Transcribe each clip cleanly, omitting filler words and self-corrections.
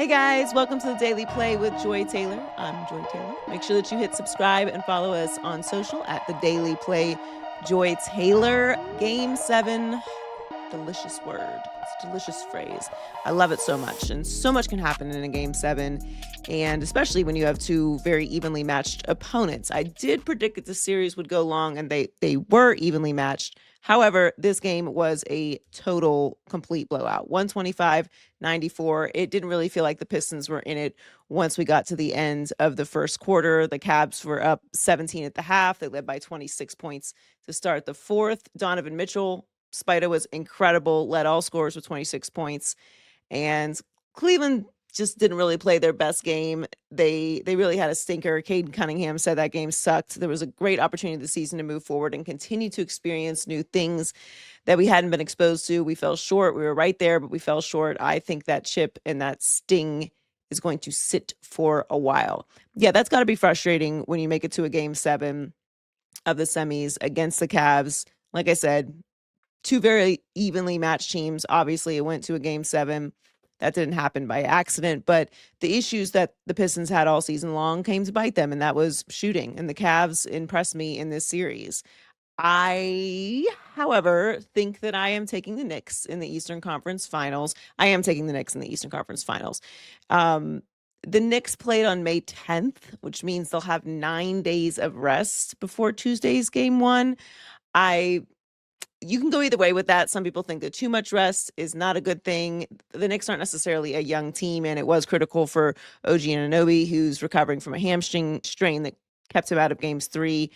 Hey guys, welcome to the Daily Play with Joy Taylor. I'm Joy Taylor. Make sure that you hit subscribe and follow us on social at the Daily Play Joy Taylor. Game 7, delicious word. It's a delicious phrase. I love it so much, and so much can happen in a Game 7, and especially when you have two very evenly matched opponents. I did predict that the series would go long, and they were evenly matched. However, this game was a total complete blowout. 125-94. It didn't really feel like the Pistons were in it once we got to the end of the first quarter. The Cavs were up 17 at the half. They led by 26 points to start the fourth. Donovan Mitchell, Spider, was incredible, led all scorers with 26 points. And Cleveland just didn't really play their best game. They really had a stinker. Caden Cunningham said that game sucked. There was a great opportunity this season to move forward and continue to experience new things that we hadn't been exposed to. We fell short. We were right there, but we fell short. I think that chip and that sting is going to sit for a while. Yeah, that's got to be frustrating when you make it to a Game 7 of the semis against the Cavs. Like I said, two very evenly matched teams. Obviously, it went to a Game 7. That didn't happen by accident, but the issues that the Pistons had all season long came to bite them, and that was shooting. And the Cavs impressed me in this series. I, however, think that I am taking the Knicks in the Eastern Conference Finals. The Knicks played on May 10th, which means they'll have 9 days of rest before Tuesday's Game 1. You can go either way with that. Some people think that too much rest is not a good thing. The Knicks aren't necessarily a young team, and it was critical for OG Anunoby, who's recovering from a hamstring strain that kept him out of games 3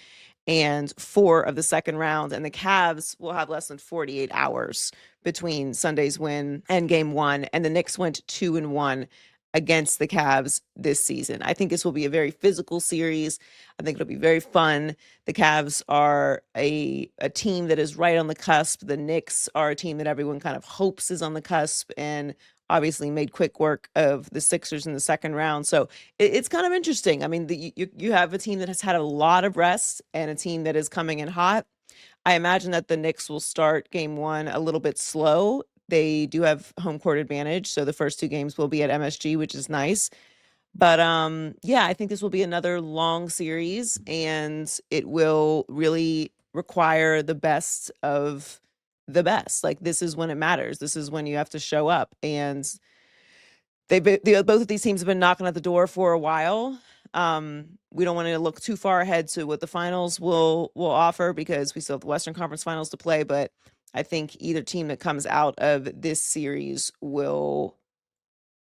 and 4 of the second round. And the Cavs will have less than 48 hours between Sunday's win and Game 1. And the Knicks went 2-1 against the Cavs this season. I think this will be a very physical series. I think it'll be very fun. The Cavs are a team that is right on the cusp. The Knicks are a team that everyone kind of hopes is on the cusp, and obviously made quick work of the Sixers in the second round. So it's kind of interesting. I mean, you have a team that has had a lot of rest and a team that is coming in hot. I imagine that the Knicks will start Game 1 a little bit slow. They do have home court advantage, so the first 2 games will be at MSG, which is nice. But yeah, I think this will be another long series, and it will really require the best of the best. Like, this is when it matters. This is when you have to show up. And both of these teams have been knocking at the door for a while. We don't want to look too far ahead to what the finals will offer, because we still have the Western Conference Finals to play, but I think either team that comes out of this series will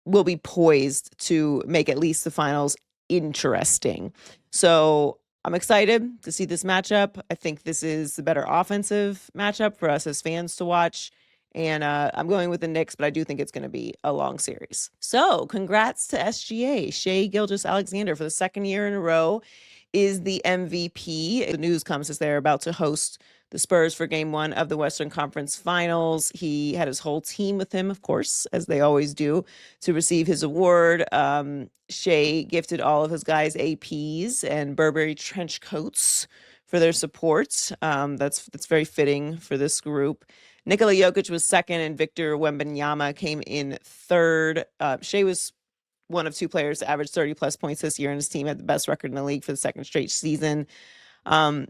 be poised to make at least the finals interesting. So I'm excited to see this matchup. I think this is the better offensive matchup for us as fans to watch. And I'm going with the Knicks, but I do think it's going to be a long series. So congrats to SGA. Shai Gilgeous Alexander, for the second year in a row, is the MVP. The news comes as they're about to host the Spurs for Game 1 of the Western Conference Finals. He had his whole team with him, of course, as they always do, to receive his award. Shai gifted all of his guys APs and Burberry trench coats for their support. That's very fitting for this group. Nikola Jokic was second, and Victor Wembanyama came in third. Shai was one of 2 players to average 30-plus points this year, and his team had the best record in the league for the second straight season.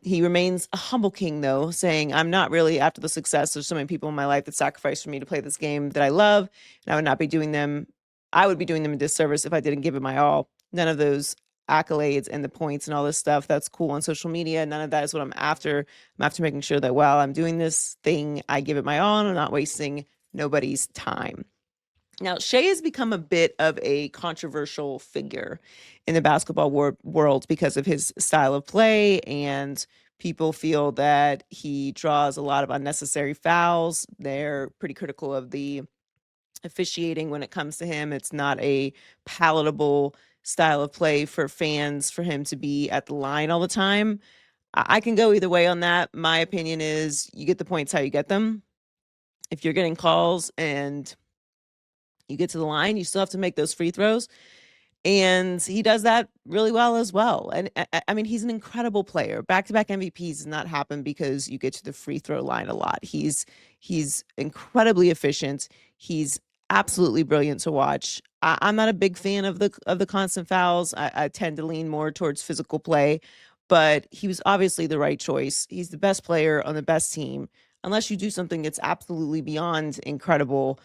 He remains a humble king, though, saying, "I'm not really after the success. There's so many people in my life that sacrificed for me to play this game that I love, and I would be doing them a disservice if I didn't give it my all. None of those accolades and the points and all this stuff that's cool on social media, none of that is what I'm after. I'm after making sure that while I'm doing this thing, I give it my all, and I'm not wasting nobody's time." Now, Shai has become a bit of a controversial figure in the basketball world because of his style of play, and people feel that he draws a lot of unnecessary fouls. They're pretty critical of the officiating when it comes to him. It's not a palatable style of play for fans for him to be at the line all the time. I can go either way on that. My opinion is you get the points how you get them. If you're getting calls and you get to the line, you still have to make those free throws. And he does that really well as well. And I mean, he's an incredible player. Back-to-back MVPs does not happen because you get to the free throw line a lot. He's incredibly efficient. He's absolutely brilliant to watch. I'm not a big fan of the constant fouls. I tend to lean more towards physical play, but he was obviously the right choice. He's the best player on the best team. Unless you do something that's absolutely beyond incredible,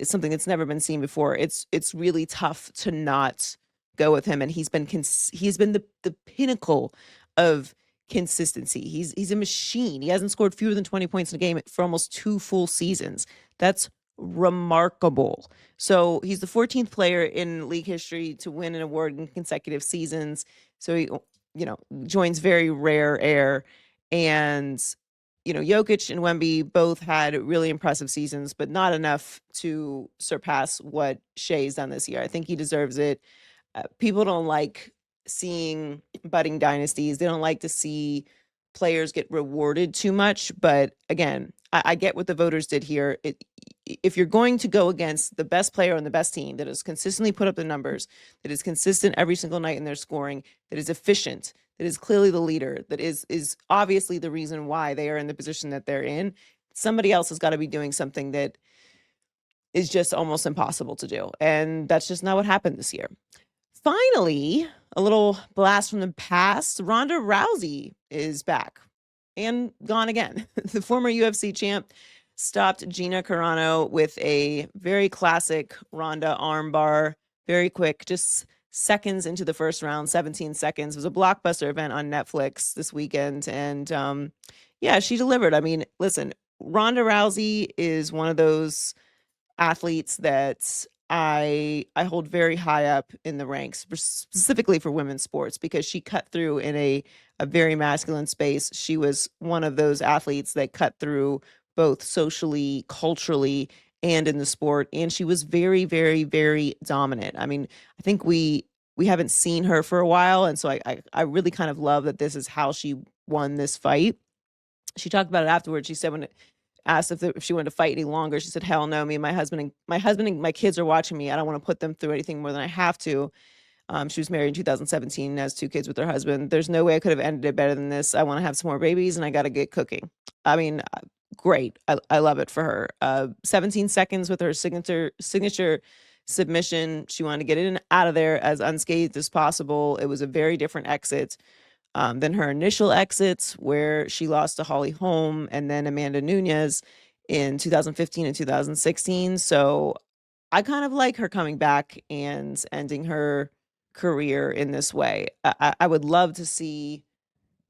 something that's never been seen before, it's really tough to not go with him. And he's been the pinnacle of consistency. He's a machine. He hasn't scored fewer than 20 points in a game for almost 2 full seasons. That's remarkable. So he's the 14th player in league history to win an award in consecutive seasons. So he, joins very rare air. And, Jokic and Wemby both had really impressive seasons, but not enough to surpass what Shai's done this year. I think he deserves it. People don't like seeing budding dynasties. They don't like to see players get rewarded too much. But again, I get what the voters did here. If you're going to go against the best player on the best team that has consistently put up the numbers, that is consistent every single night in their scoring, that is efficient, that is clearly the leader, that is obviously the reason why they are in the position that they're in, somebody else has got to be doing something that is just almost impossible to do. And that's just not what happened this year. Finally, a little blast from the past. Ronda Rousey is back and gone again. The former UFC champ stopped Gina Carano with a very classic Ronda armbar, very quick, just seconds into the first round, 17 seconds. It was a blockbuster event on Netflix this weekend. And she delivered. I mean, listen, Ronda Rousey is one of those athletes that I hold very high up in the ranks, specifically for women's sports, because she cut through in a very masculine space. She was one of those athletes that cut through both socially, culturally, and in the sport. And she was very, very, very dominant. I mean, I think we haven't seen her for a while. And so I really kind of love that this is how she won this fight. She talked about it afterwards. She said when asked if she wanted to fight any longer, she said, "Hell no, me and my husband and my kids are watching me. I don't want to put them through anything more than I have to." She was married in 2017, has 2 kids with her husband. There's no way I could have ended it better than this. I want to have some more babies and I got to get cooking. I mean, great. I love it for her. 17 seconds with her signature submission. She wanted to get in and out of there as unscathed as possible. It was a very different exit than her initial exits, where she lost to Holly Holm and then Amanda Nunes in 2015 and 2016. So I kind of like her coming back and ending her career in this way. I would love to see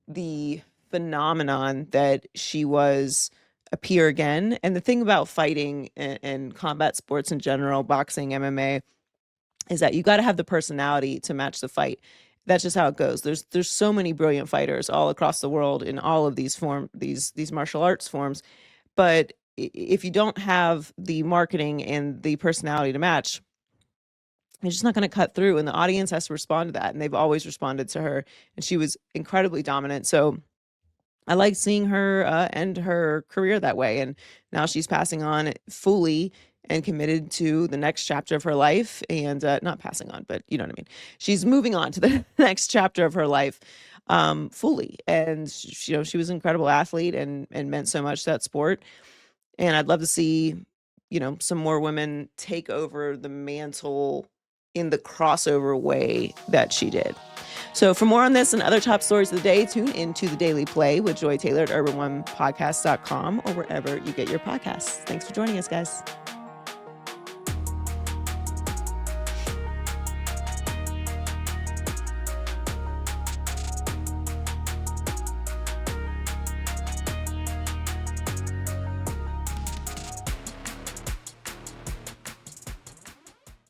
the phenomenon that she was appear again. And the thing about fighting and combat sports in general, boxing, MMA, is that you got to have the personality to match the fight. That's just how it goes. There's so many brilliant fighters all across the world in all of these these martial arts forms. But if you don't have the marketing and the personality to match, it's just not going to cut through. And the audience has to respond to that. And they've always responded to her. And she was incredibly dominant. So I like seeing her end her career that way. And now she's passing on fully and committed to the next chapter of her life, and not passing on, but you know what I mean. She's moving on to the next chapter of her life fully. And she was an incredible athlete and meant so much to that sport. And I'd love to see, some more women take over the mantle in the crossover way that she did. So for more on this and other top stories of the day, tune into The Daily Play with Joy Taylor at urban1podcast.com or wherever you get your podcasts. Thanks for joining us, guys.